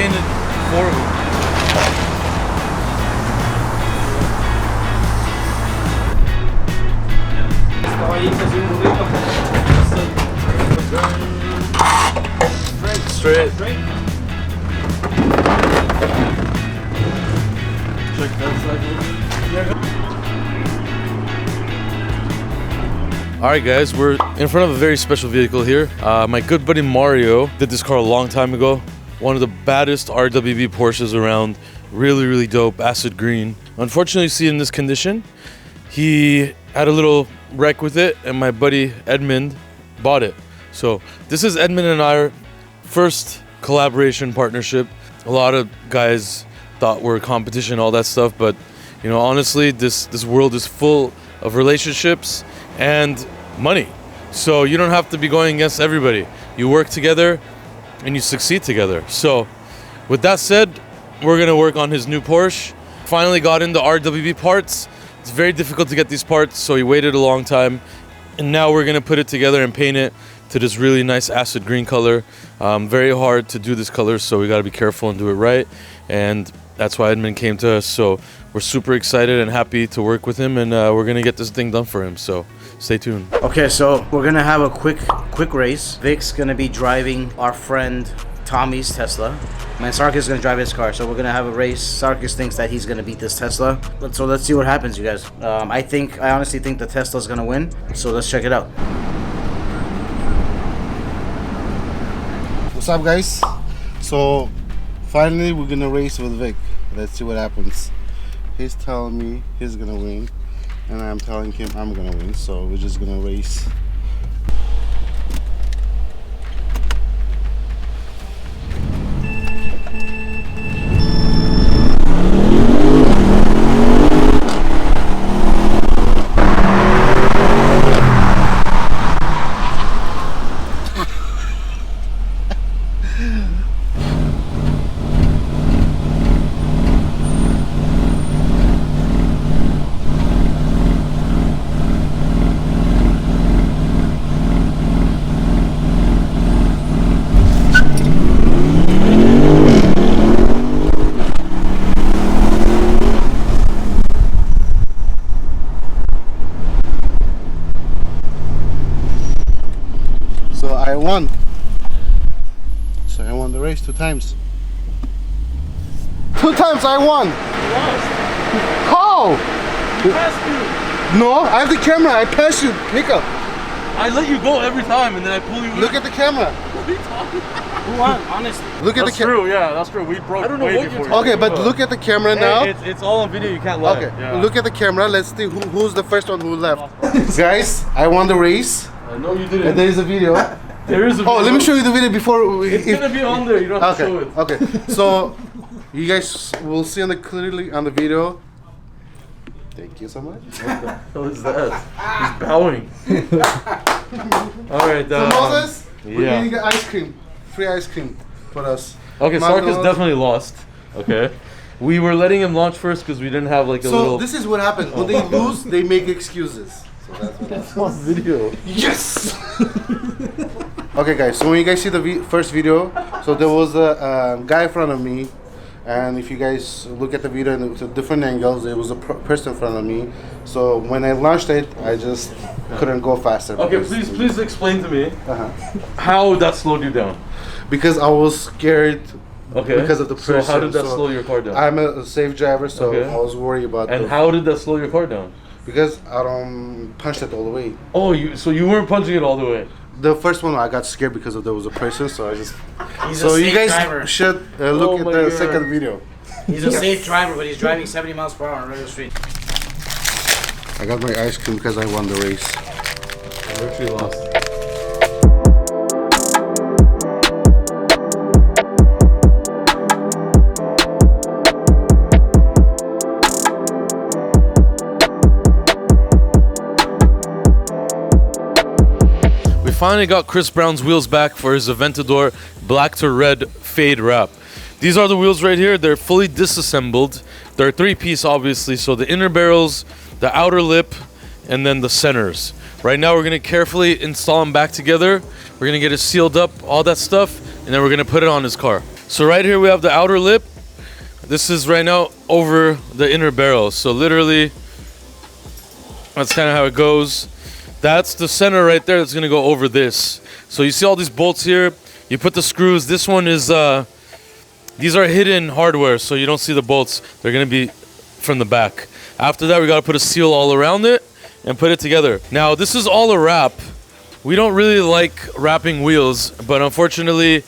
painted for me. Straight. Check that side. Alright guys, we're in front of a very special vehicle here. My good buddy Mario did this car a long time ago. One of the baddest RWB Porsches around. Really, really dope, acid green. Unfortunately, you see it in this condition. He had a little wreck with it and my buddy Edmund bought it. So this is Edmund and our first collaboration partnership. A lot of guys thought we're competition, all that stuff, but you know, honestly, this world is full of relationships and money. So you don't have to be going against everybody. You work together and you succeed together. So with that said, we're gonna work on his new Porsche. Finally got into RWB parts. It's very difficult to get these parts, so he waited a long time. And now we're gonna put it together and paint it to this really nice acid green color. Very hard to do this color, so we gotta be careful and do it right. And that's why Edmund came to us. So we're super excited and happy to work with him, and we're gonna get this thing done for him. So stay tuned. Okay, so we're gonna have a quick race. Vic's gonna be driving our friend Tommy's Tesla. And Sarkis is gonna drive his car. So we're gonna have a race. Sarkis thinks that he's gonna beat this Tesla. So let's see what happens, you guys. I honestly think the Tesla's gonna win. So let's check it out. What's up, guys? So finally we're gonna race with Vic. Let's see what happens. He's telling me he's gonna win, and I'm telling him I'm gonna win. So we're just gonna race. I won. So I won the race 2 times. 2 times I won. You lost. How? You passed me. No, I have the camera. I passed you. Nika. I let you go every time, and then I pull you. Look at the camera. What are you talking about? Who won? Honestly. Look at the camera. True, yeah, that's true. We broke. I don't know what you're Okay, but look at the camera now. It's all on video. You can't lie. Okay, Yeah. look at the camera. Let's see who's the first one who left. Guys, I won the race. No, you didn't. And there is a video. There is a video. Oh, let me show you the video before. It's gonna be on there. You don't have to show it. Okay. So you guys will see clearly on the video. Thank you so much. What the hell is that? He's bowing. All right. So Moses, we're yeah. getting ice cream, free ice cream for us. Okay, Sarkis definitely lost. Okay. We were letting him launch first because we didn't have like a little. So this is what happens when they lose. They make excuses. So that's what That's on video. Yes. Okay, guys. So when you guys see the first video, so there was a guy in front of me, and if you guys look at the video in different angles, there was a person in front of me. So when I launched it, I just couldn't go faster. Okay, please explain to me how that slowed you down. Because I was scared. Okay. Because of the person. So how did that slow your car down? I'm a safe driver, so I was worried about. And how did that slow your car down? Because I don't punched it all the way. Oh, so you weren't punching it all the way. The first one I got scared because there was a person, so I just. He's so a you guys driver. should look at the second video. He's a safe driver, but he's driving 70 miles per hour on a regular street. I got my ice cream because I won the race. I literally lost. Finally got Chris Brown's wheels back for his Aventador black to red fade wrap. These are the wheels right here. They're fully disassembled. They're 3-piece obviously, so the inner barrels, the outer lip, and then the centers. Right now we're gonna carefully install them back together. We're gonna get it sealed up, all that stuff, and then we're gonna put it on his car. So right here we have the outer lip. This is right now over the inner barrel. So literally, that's kind of how it goes. That's the center right there that's gonna go over this. So you see all these bolts here. You put the screws. This one is, these are hidden hardware, so you don't see the bolts. They're gonna be from the back. After that, we gotta put a seal all around it and put it together. Now, this is all a wrap. We don't really like wrapping wheels, but unfortunately,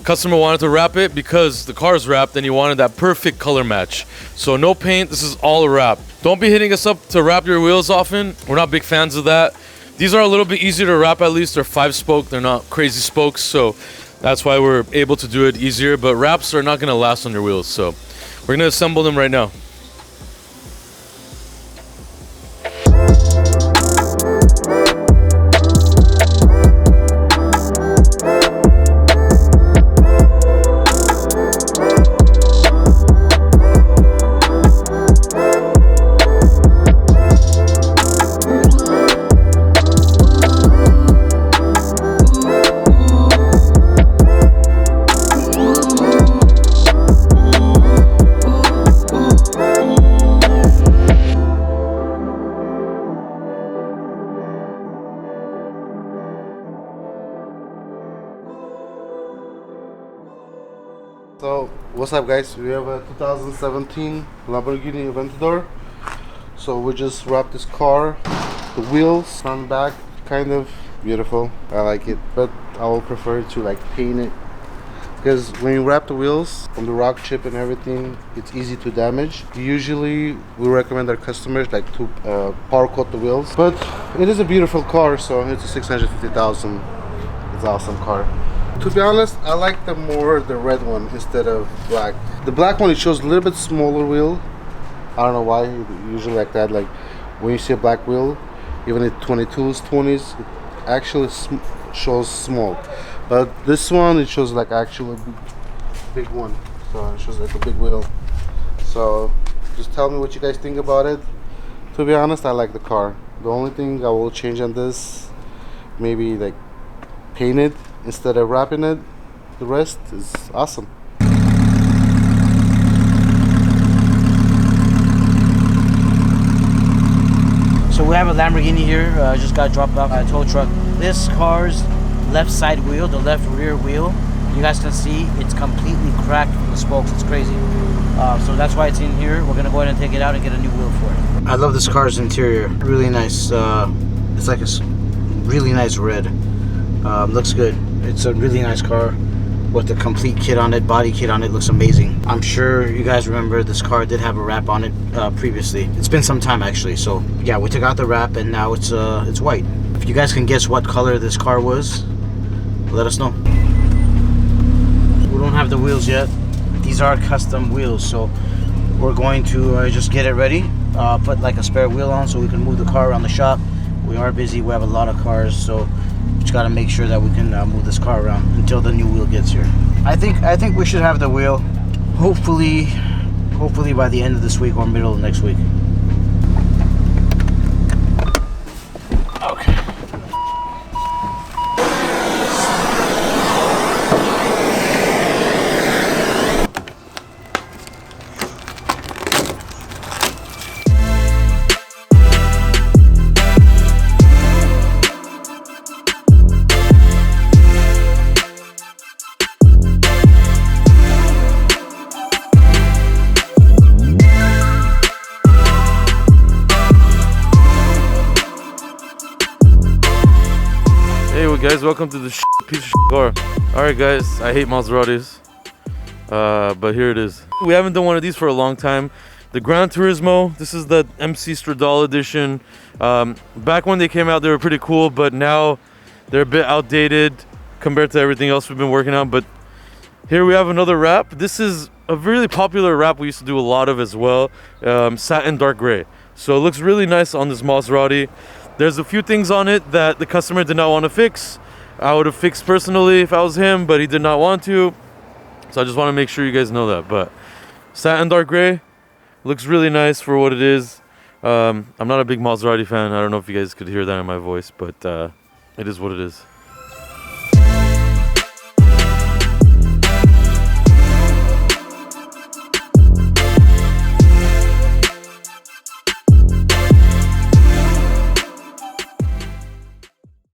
customer wanted to wrap it because the car's wrapped and he wanted that perfect color match. So no paint, this is all a wrap. Don't be hitting us up to wrap your wheels often. We're not big fans of that. These are a little bit easier to wrap at least. They're 5-spoke, they're not crazy spokes, so that's why we're able to do it easier. But wraps are not gonna last on your wheels, so we're gonna assemble them right now. So what's up, guys? We have a 2017 Lamborghini Aventador. So we just wrapped this car. The wheels front and back, kind of beautiful. I like it, but I will prefer to like paint it, because when you wrap the wheels from the rock chip and everything, it's easy to damage. Usually we recommend our customers like to powder coat the wheels, but it is a beautiful car, so it's a 650,000. It's an awesome car. To be honest, I like the red one instead of black. The black one, it shows a little bit smaller wheel. I don't know why, usually like that. Like when you see a black wheel, even at 22s, 20s, it actually shows small. But this one, it shows like actually big one. So it shows like a big wheel. So just tell me what you guys think about it. To be honest, I like the car. The only thing I will change on this, maybe like paint it instead of wrapping it. The rest is awesome. So we have a Lamborghini here, just got dropped off at a tow truck. This car's left side wheel, the left rear wheel, you guys can see it's completely cracked from the spokes. It's crazy. So that's why it's in here. We're gonna go ahead and take it out and get a new wheel for it. I love this car's interior, really nice. It's like a really nice red. Looks good. It's a really nice car with the complete kit on it, body kit on it. Looks amazing. I'm sure you guys remember this car did have a wrap on it previously. It's been some time actually. So yeah, we took out the wrap and now it's white. If you guys can guess what color this car was, let us know. We don't have the wheels yet. These are custom wheels, so we're going to just get it ready. Put like a spare wheel on so we can move the car around the shop. We are busy. We have a lot of cars, so just gotta make sure that we can move this car around until the new wheel gets here. I think we should have the wheel hopefully by the end of this week or middle of next week. Okay. Guys, welcome to the piece of car. Alright guys, I hate Maseratis, but here it is. We haven't done one of these for a long time. The Gran Turismo, this is the MC Stradale edition. Back when they came out, they were pretty cool, but now they're a bit outdated compared to everything else we've been working on. But here we have another wrap. This is a really popular wrap we used to do a lot of as well, satin dark gray. So it looks really nice on this Maserati. There's a few things on it that the customer did not want to fix. I would have fixed personally if I was him, but he did not want to. So I just want to make sure you guys know that. But satin dark gray looks really nice for what it is. I'm not a big Maserati fan. I don't know if you guys could hear that in my voice, but it is what it is.